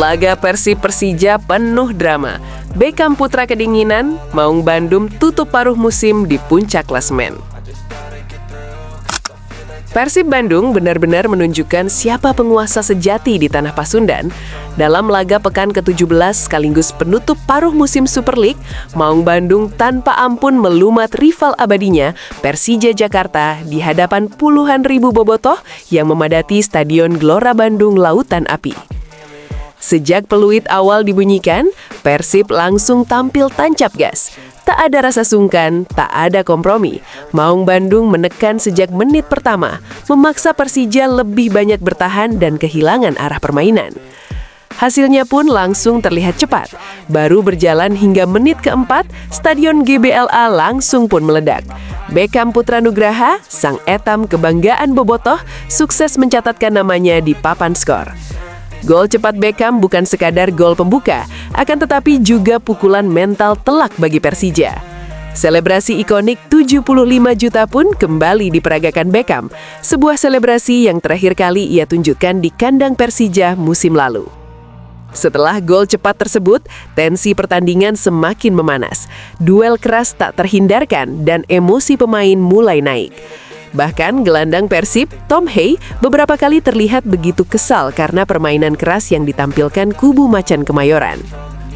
Laga Persib-Persija penuh drama. Beckham Putra kedinginan, Maung Bandung tutup paruh musim di puncak klasemen. Persib Bandung benar-benar menunjukkan siapa penguasa sejati di tanah Pasundan. Dalam laga pekan ke-17 sekaligus penutup paruh musim Super League, Maung Bandung tanpa ampun melumat rival abadinya, Persija Jakarta, di hadapan puluhan ribu bobotoh yang memadati Stadion Gelora Bandung Lautan Api. Sejak peluit awal dibunyikan, Persib langsung tampil tancap gas. Tak ada rasa sungkan, tak ada kompromi. Maung Bandung menekan sejak menit pertama, memaksa Persija lebih banyak bertahan dan kehilangan arah permainan. Hasilnya pun langsung terlihat cepat. Baru berjalan hingga menit keempat, Stadion GBLA langsung pun meledak. Beckham Putra Nugraha, sang etam kebanggaan bobotoh, sukses mencatatkan namanya di papan skor. Gol cepat Beckham bukan sekadar gol pembuka, akan tetapi juga pukulan mental telak bagi Persija. Selebrasi ikonik 75 juta pun kembali diperagakan Beckham, sebuah selebrasi yang terakhir kali ia tunjukkan di kandang Persija musim lalu. Setelah gol cepat tersebut, tensi pertandingan semakin memanas. Duel keras tak terhindarkan dan emosi pemain mulai naik. Bahkan gelandang Persib, Tom Hey, beberapa kali terlihat begitu kesal karena permainan keras yang ditampilkan kubu Macan Kemayoran.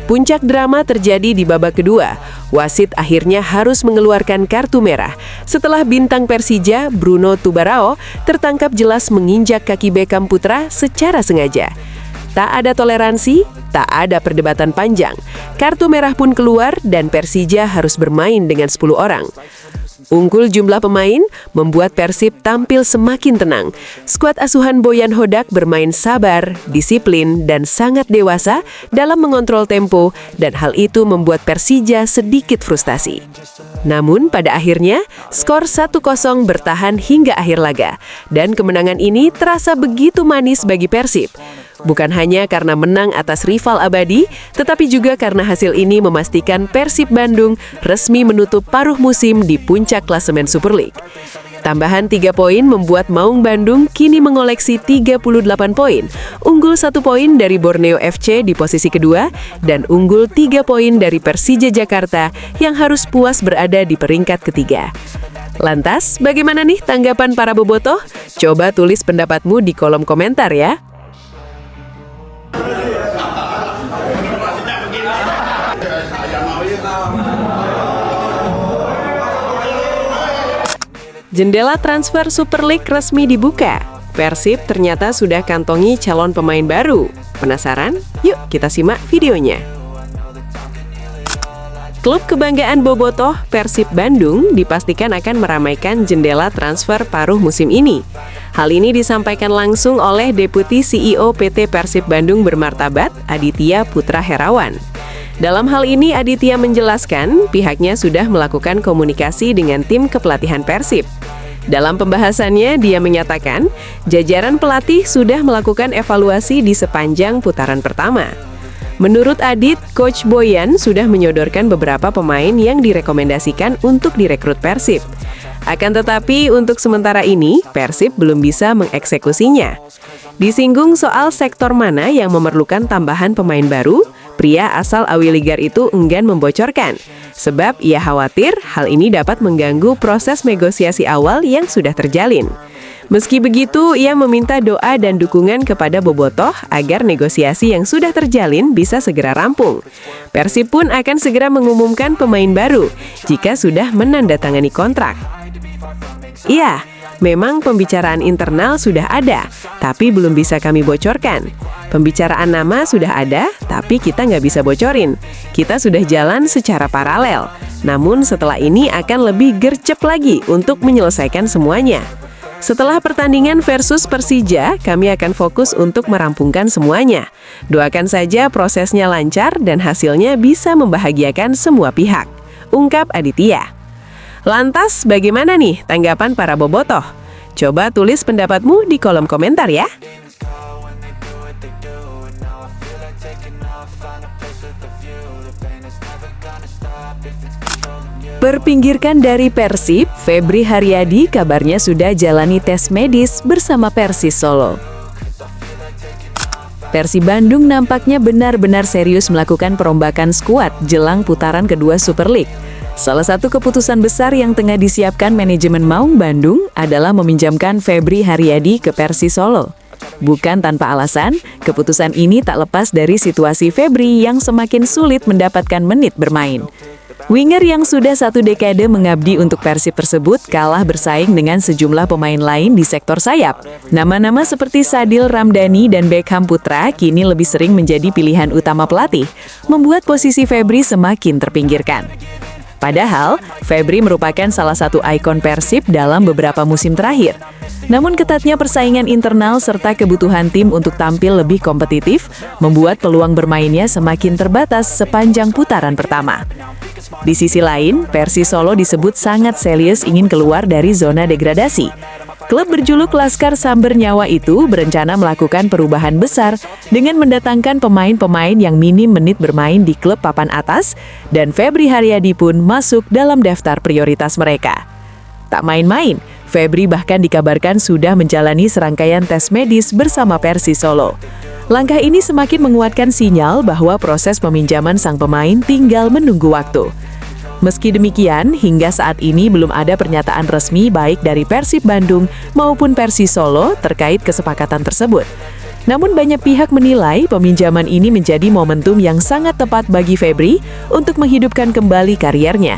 Puncak drama terjadi di babak kedua. Wasit akhirnya harus mengeluarkan kartu merah setelah bintang Persija, Bruno Tubarao, tertangkap jelas menginjak kaki Beckham Putra secara sengaja. Tak ada toleransi, tak ada perdebatan panjang. Kartu merah pun keluar dan Persija harus bermain dengan 10 orang. Unggul jumlah pemain membuat Persib tampil semakin tenang. Skuad asuhan Boyan Hodak bermain sabar, disiplin, dan sangat dewasa dalam mengontrol tempo, dan hal itu membuat Persija sedikit frustasi. Namun pada akhirnya, skor 1-0 bertahan hingga akhir laga, dan kemenangan ini terasa begitu manis bagi Persib. Bukan hanya karena menang atas rival abadi, tetapi juga karena hasil ini memastikan Persib Bandung resmi menutup paruh musim di puncak klasemen Super League. Tambahan 3 poin membuat Maung Bandung kini mengoleksi 38 poin, unggul 1 poin dari Borneo FC di posisi kedua, dan unggul 3 poin dari Persija Jakarta yang harus puas berada di peringkat ketiga. Lantas, bagaimana nih tanggapan para bobotoh? Coba tulis pendapatmu di kolom komentar ya. Jendela transfer Super League resmi dibuka. Persib ternyata sudah kantongi calon pemain baru. Penasaran? Yuk kita simak videonya. Klub kebanggaan bobotoh Persib Bandung dipastikan akan meramaikan jendela transfer paruh musim ini. Hal ini disampaikan langsung oleh Deputi CEO PT Persib Bandung bermartabat, Aditya Putra Herawan. Dalam hal ini, Aditya menjelaskan pihaknya sudah melakukan komunikasi dengan tim kepelatihan Persib. Dalam pembahasannya, dia menyatakan jajaran pelatih sudah melakukan evaluasi di sepanjang putaran pertama. Menurut Adit, Coach Boyan sudah menyodorkan beberapa pemain yang direkomendasikan untuk direkrut Persib. Akan tetapi, untuk sementara ini, Persib belum bisa mengeksekusinya. Disinggung soal sektor mana yang memerlukan tambahan pemain baru, pria asal Awiligar itu enggan membocorkan, sebab ia khawatir hal ini dapat mengganggu proses negosiasi awal yang sudah terjalin. Meski begitu, ia meminta doa dan dukungan kepada bobotoh agar negosiasi yang sudah terjalin bisa segera rampung. Persib pun akan segera mengumumkan pemain baru jika sudah menandatangani kontrak. Iya, memang pembicaraan internal sudah ada, tapi belum bisa kami bocorkan. Pembicaraan nama sudah ada, tapi kita nggak bisa bocorin. Kita sudah jalan secara paralel, namun setelah ini akan lebih gercep lagi untuk menyelesaikan semuanya. Setelah pertandingan versus Persija, kami akan fokus untuk merampungkan semuanya. Doakan saja prosesnya lancar dan hasilnya bisa membahagiakan semua pihak, ungkap Aditya. Lantas, bagaimana nih tanggapan para bobotoh? Coba tulis pendapatmu di kolom komentar ya. Berpinggirkan dari Persib, Febri Haryadi kabarnya sudah jalani tes medis bersama Persis Solo. Persib Bandung nampaknya benar-benar serius melakukan perombakan skuad jelang putaran kedua Super League. Salah satu keputusan besar yang tengah disiapkan manajemen Maung Bandung adalah meminjamkan Febri Haryadi ke Persis Solo. Bukan tanpa alasan, keputusan ini tak lepas dari situasi Febri yang semakin sulit mendapatkan menit bermain. Winger yang sudah 1 dekade mengabdi untuk Persib tersebut kalah bersaing dengan sejumlah pemain lain di sektor sayap. Nama-nama seperti Sadil Ramdhani dan Beckham Putra kini lebih sering menjadi pilihan utama pelatih, membuat posisi Febri semakin terpinggirkan. Padahal, Febri merupakan salah satu ikon Persib dalam beberapa musim terakhir. Namun ketatnya persaingan internal serta kebutuhan tim untuk tampil lebih kompetitif membuat peluang bermainnya semakin terbatas sepanjang putaran pertama. Di sisi lain, Persis Solo disebut sangat serius ingin keluar dari zona degradasi. Klub berjuluk Laskar Samber Nyawa itu berencana melakukan perubahan besar dengan mendatangkan pemain-pemain yang minim menit bermain di klub papan atas, dan Febri Haryadi pun masuk dalam daftar prioritas mereka. Tak main-main, Febri bahkan dikabarkan sudah menjalani serangkaian tes medis bersama Persis Solo. Langkah ini semakin menguatkan sinyal bahwa proses peminjaman sang pemain tinggal menunggu waktu. Meski demikian, hingga saat ini belum ada pernyataan resmi baik dari Persib Bandung maupun Persis Solo terkait kesepakatan tersebut. Namun banyak pihak menilai peminjaman ini menjadi momentum yang sangat tepat bagi Febri untuk menghidupkan kembali kariernya.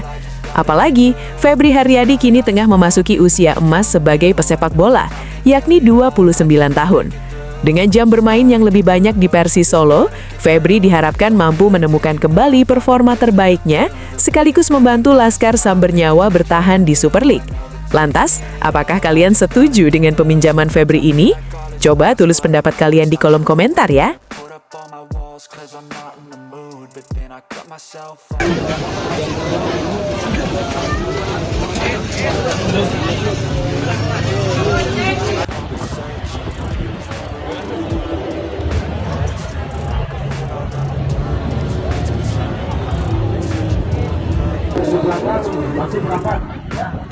Apalagi, Febri Haryadi kini tengah memasuki usia emas sebagai pesepak bola, yakni 29 tahun. Dengan jam bermain yang lebih banyak di Persis Solo, Febri diharapkan mampu menemukan kembali performa terbaiknya, sekaligus membantu Laskar Samber Nyawa bertahan di Super League. Lantas, apakah kalian setuju dengan peminjaman Febri ini? Coba tulis pendapat kalian di kolom komentar ya.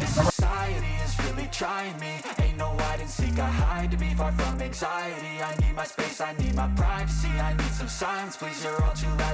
Society is really trying me. Ain't no hide and seek, I hide to be far from anxiety. I need my space, I need my privacy. I need some silence, please, you're all too loud.